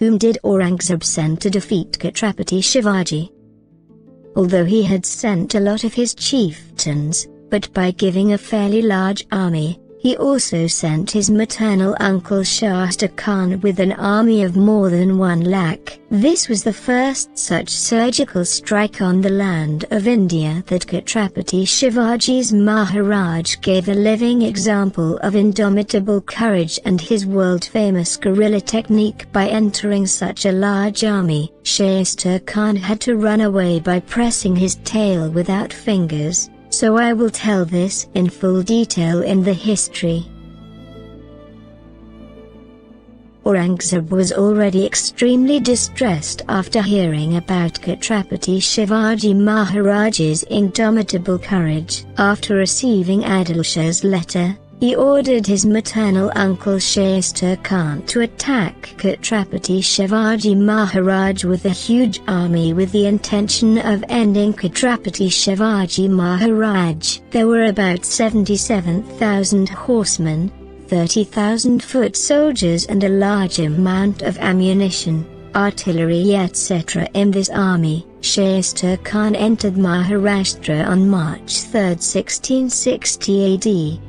whom did Aurangzeb send to defeat Chhatrapati Shivaji. Although he had sent a lot of his chieftains, but by giving a fairly large army, he also sent his maternal uncle Shasta Khan with an army of more than 1 lakh. This was the first such surgical strike on the land of India that Chhatrapati Shivaji Maharaj gave a living example of indomitable courage and his world-famous guerrilla technique by entering such a large army. Shasta Khan had to run away by pressing his tail without fingers. So I will tell this in full detail in the history. Aurangzeb was already extremely distressed after hearing about Chhatrapati Shivaji Maharaj's indomitable courage. After receiving Adilshahi's letter, he ordered his maternal uncle Shasta Khan to attack Chhatrapati Shivaji Maharaj with a huge army with the intention of ending Chhatrapati Shivaji Maharaj. There were about 77,000 horsemen, 30,000 foot soldiers and a large amount of ammunition, artillery etc. in this army. Shasta Khan entered Maharashtra on March 3, 1660 AD.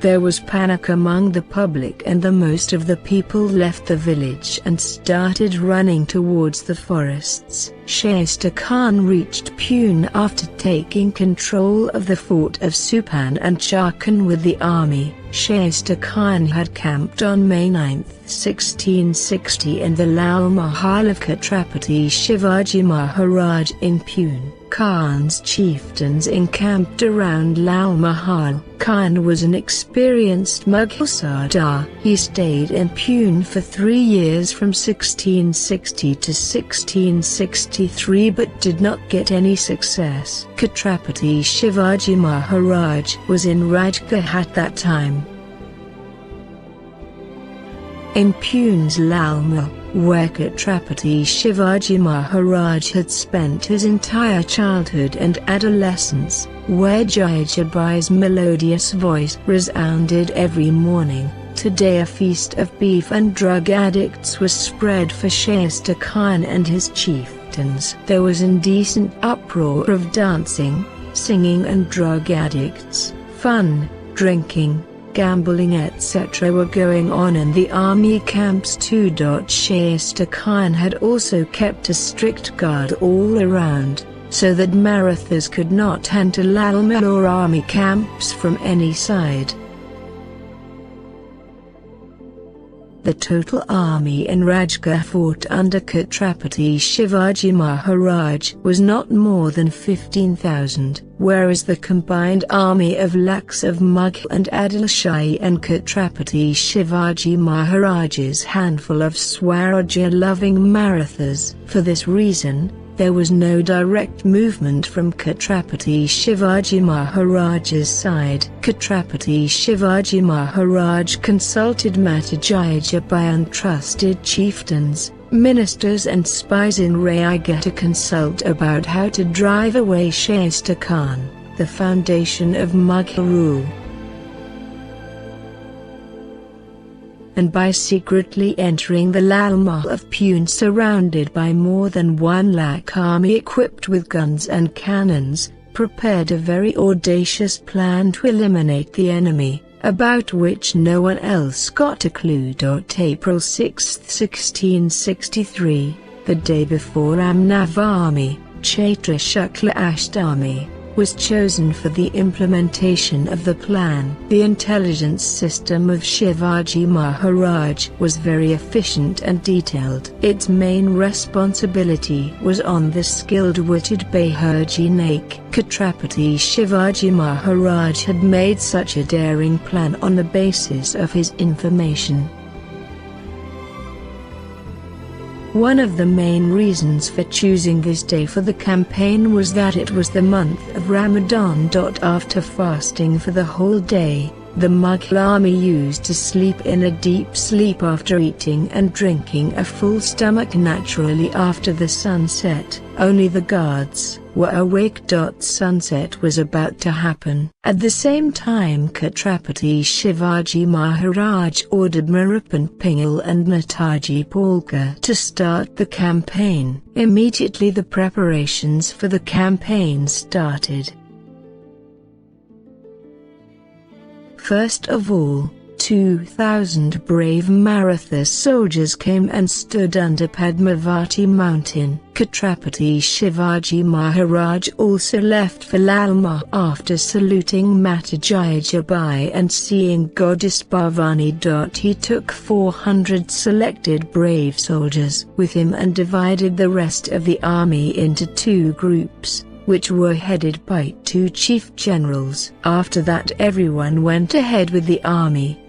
There was panic among the public and the most of the people left the village and started running towards the forests. Shasta Khan reached Pune after taking control of the fort of Supan and Chakan with the army. Shasta Khan had camped on May 9, 1660 in the Lal Mahal of Chhatrapati Shivaji Maharaj in Pune. Khan's chieftains encamped around Lal Mahal. Khan was an experienced Mughal Sardar. He stayed in Pune for 3 years from 1660 to 1663 but did not get any success. Chhatrapati Shivaji Maharaj was in Raigad at that time. In Pune's Lal Mahal, where Chhatrapati Shivaji Maharaj had spent his entire childhood and adolescence, where Jijabai's melodious voice resounded every morning. Today a feast of beef and drug addicts was spread for Shasta Khan and his chieftains. There was indecent uproar of dancing, singing and drug addicts. Fun, drinking, gambling etc. were going on in the army camps too. Shasta Khan had also kept a strict guard all around, so that Marathas could not enter Lal Mahal or army camps from any side. The total army in Raigad Fort under Chhatrapati Shivaji Maharaj was not more than 15,000, whereas the combined army of lakhs of Mughal and Adilshahi and Chhatrapati Shivaji Maharaj's handful of Swarajya-loving Marathas. For this reason, there was no direct movement from Chhatrapati Shivaji Maharaj's side. Chhatrapati Shivaji Maharaj consulted Jijabai and trusted chieftains, ministers and spies in Raigad to consult about how to drive away Shasta Khan, the foundation of Mughal rule. And by secretly entering the Lal Mahal of Pune surrounded by more than 1 lakh army equipped with guns and cannons, prepared a very audacious plan to eliminate the enemy, about which no one else got a clue. April 6, 1663, the day before Ramnavami, Chaitra Shukla Ashtami, was chosen for the implementation of the plan. The intelligence system of Shivaji Maharaj was very efficient and detailed. Its main responsibility was on the skilled-witted Bahurji Naik. Chhatrapati Shivaji Maharaj had made such a daring plan on the basis of his information. One of the main reasons for choosing this day for the campaign was that it was the month of Ramadan. After fasting for the whole day, the Mughal army used to sleep in a deep sleep after eating and drinking a full stomach naturally after the sunset. Only the guards, were awake. Sunset was about to happen. At the same time, Chhatrapati Shivaji Maharaj ordered Marapan Pingal and Netaji Polkar to start the campaign. Immediately the preparations for the campaign started. First of all, 2,000 brave Maratha soldiers came and stood under Padmavati mountain. Chhatrapati Shivaji Maharaj also left for Lalma after saluting Matajijabai and seeing Goddess Bhavani. He took 400 selected brave soldiers with him and divided the rest of the army into two groups, which were headed by two chief generals. After that, everyone went ahead with the army.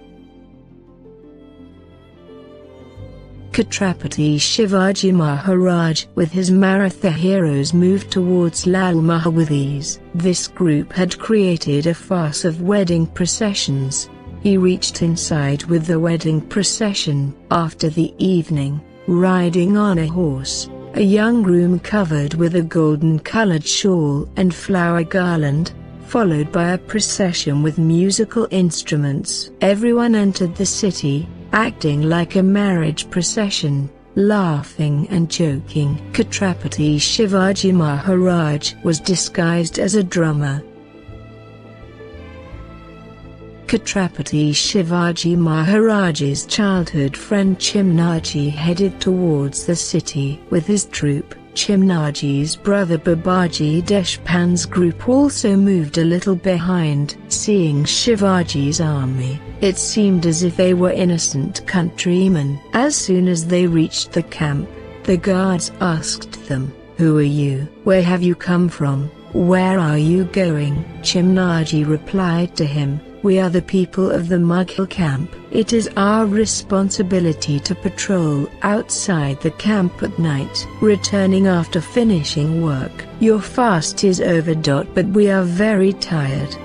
Chhatrapati Shivaji Maharaj with his Maratha heroes moved towards Lal Mahal with ease. This group had created a farce of wedding processions. He reached inside with the wedding procession. After the evening, riding on a horse, a young groom covered with a golden-colored shawl and flower garland, followed by a procession with musical instruments. Everyone entered the city, acting like a marriage procession, laughing and joking. Chhatrapati Shivaji Maharaj was disguised as a drummer. Chhatrapati Shivaji Maharaj's childhood friend Chimnaji headed towards the city with his troop. Chimnaji's brother Babaji Deshpan's group also moved a little behind. Seeing Shivaji's army, it seemed as if they were innocent countrymen. As soon as they reached the camp, the guards asked them, "Who are you? Where have you come from? Where are you going?" Chimnaji replied to him, "We are the people of the Mughal camp. It is our responsibility to patrol outside the camp at night, returning after finishing work. Your fast is over. But we are very tired.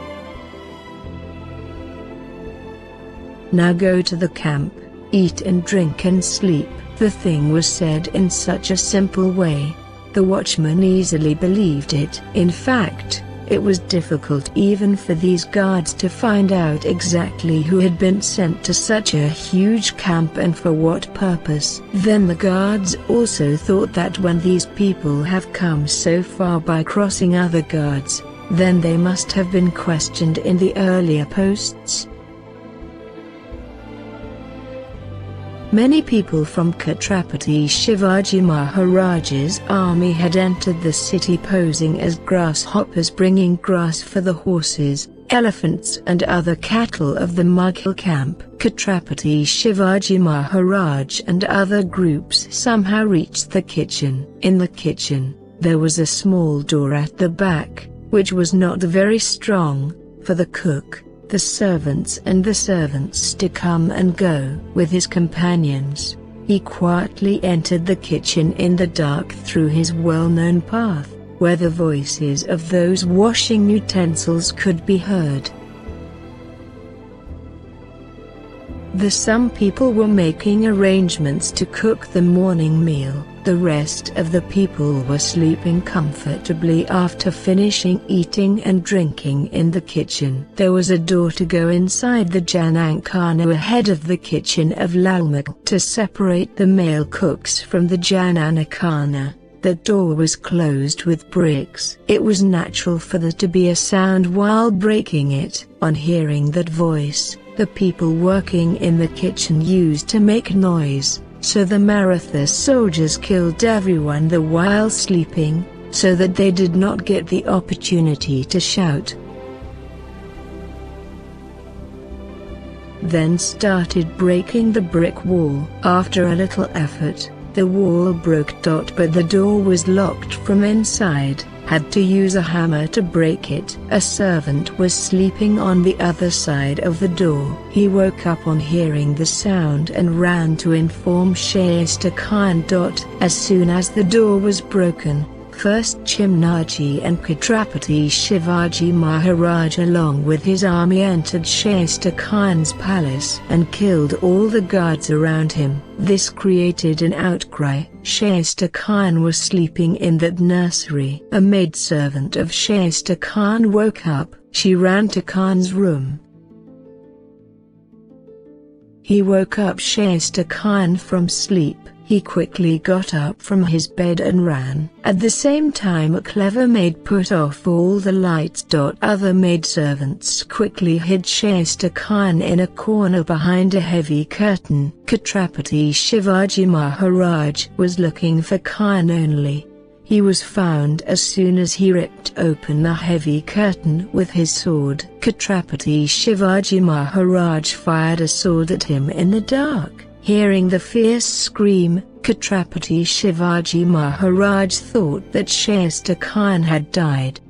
Now go to the camp, eat and drink and sleep." The thing was said in such a simple way. The watchman easily believed it. In fact, it was difficult even for these guards to find out exactly who had been sent to such a huge camp and for what purpose. Then the guards also thought that when these people have come so far by crossing other guards, then they must have been questioned in the earlier posts. Many people from Chhatrapati Shivaji Maharaj's army had entered the city posing as grasshoppers, bringing grass for the horses, elephants and other cattle of the Mughal camp. Chhatrapati Shivaji Maharaj and other groups somehow reached the kitchen. In the kitchen, there was a small door at the back, which was not very strong, for the cook, the servants and the servants to come and go. With his companions, he quietly entered the kitchen in the dark through his well-known path, where the voices of those washing utensils could be heard. Some people were making arrangements to cook the morning meal. The rest of the people were sleeping comfortably after finishing eating and drinking in the kitchen. There was a door to go inside the Janankana ahead of the kitchen of Lalmahal to separate the male cooks from the Jananakana. The door was closed with bricks. It was natural for there to be a sound while breaking it. On hearing that voice, the people working in the kitchen used to make noise, so the Maratha soldiers killed everyone the while sleeping, so that they did not get the opportunity to shout. Then started breaking the brick wall. After a little effort, the wall broke. But the door was locked from inside. Had to use a hammer to break it. A servant was sleeping on the other side of the door. He woke up on hearing the sound and ran to inform Shasta Khan. As soon as the door was broken, First Chimnaji and Chhatrapati Shivaji Maharaj along with his army entered Shasta Khan's palace and killed all the guards around him. This created an outcry. Shasta Khan was sleeping in that nursery. A maidservant of Shasta Khan woke up. She ran to Khan's room. He woke up Shasta Khan from sleep. He quickly got up from his bed and ran. At the same time a clever maid put off all the lights. Other maidservants quickly hid Shasta Khan in a corner behind a heavy curtain. Chhatrapati Shivaji Maharaj was looking for Khan only. He was found as soon as he ripped open the heavy curtain with his sword. Chhatrapati Shivaji Maharaj fired a sword at him in the dark. Hearing the fierce scream, Chhatrapati Shivaji Maharaj thought that Shasta Khan had died.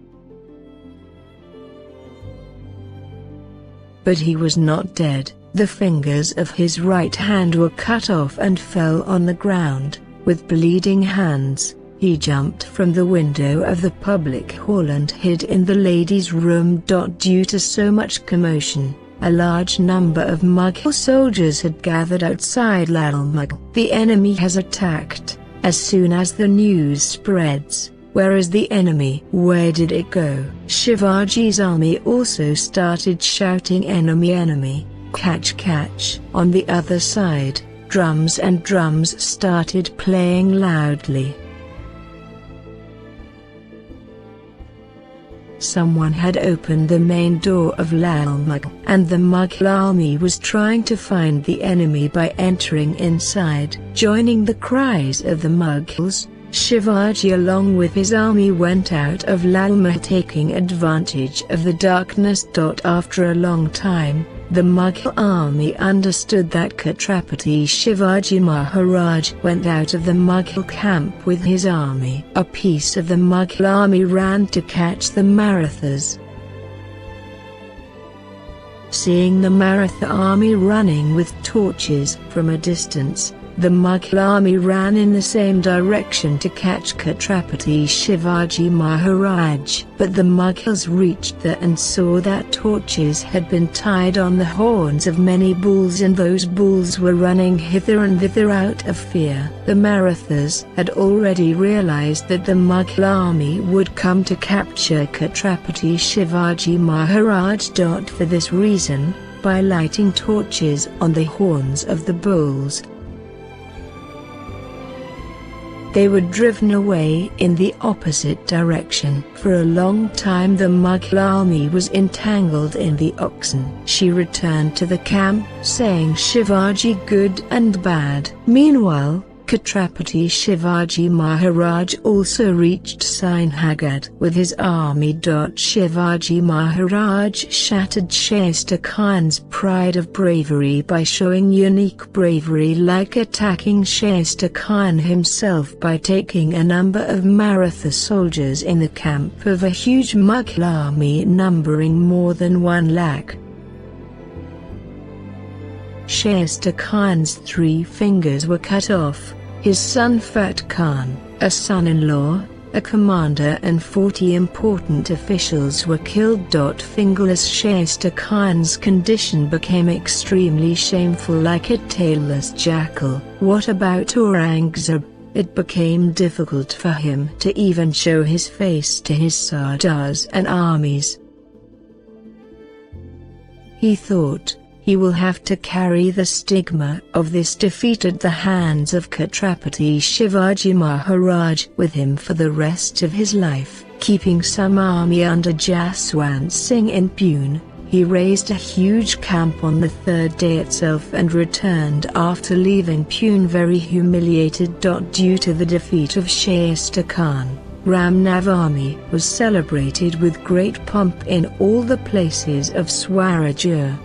But he was not dead. The fingers of his right hand were cut off and fell on the ground. With bleeding hands, he jumped from the window of the public hall and hid in the ladies' room. Due to so much commotion, a large number of Mughal soldiers had gathered outside Lal Mughal. The enemy has attacked. As soon as the news spreads, where is the enemy? Where did it go? Shivaji's army also started shouting, enemy, enemy, catch, catch. On the other side, drums started playing loudly. Someone had opened the main door of Lal Mughal, and the Mughal army was trying to find the enemy by entering inside. Joining the cries of the Mughals, Shivaji along with his army went out of Lal Mughal taking advantage of the darkness. After a long time, the Mughal army understood that Chhatrapati Shivaji Maharaj went out of the Mughal camp with his army. A piece of the Mughal army ran to catch the Marathas. Seeing the Maratha army running with torches from a distance, the Mughal army ran in the same direction to catch Chhatrapati Shivaji Maharaj. But the Mughals reached there and saw that torches had been tied on the horns of many bulls, and those bulls were running hither and thither out of fear. The Marathas had already realized that the Mughal army would come to capture Chhatrapati Shivaji Maharaj. For this reason, by lighting torches on the horns of the bulls, they were driven away in the opposite direction. For a long time the Mughal army was entangled in the oxen. She returned to the camp saying Shivaji good and bad. Meanwhile, Chhatrapati Shivaji Maharaj also reached Sinhagad with his army. Shivaji Maharaj shattered Shasta Khan's pride of bravery by showing unique bravery, like attacking Shasta Khan himself by taking a number of Maratha soldiers in the camp of a huge Mughal army numbering more than 1 lakh. Shasta Khan's 3 fingers were cut off. His son Fat Khan, a son-in-law, a commander and 40 important officials were killed. Fingerless Shasta Khan's condition became extremely shameful, like a tailless jackal. What about Aurangzeb? It became difficult for him to even show his face to his Sardars and armies. He thought, he will have to carry the stigma of this defeat at the hands of Chhatrapati Shivaji Maharaj with him for the rest of his life. Keeping some army under Jaswant Singh in Pune, he raised a huge camp on the 3rd day itself and returned after leaving Pune very humiliated. Due to the defeat of Shasta Khan, Ram Navami was celebrated with great pomp in all the places of Swarajpur.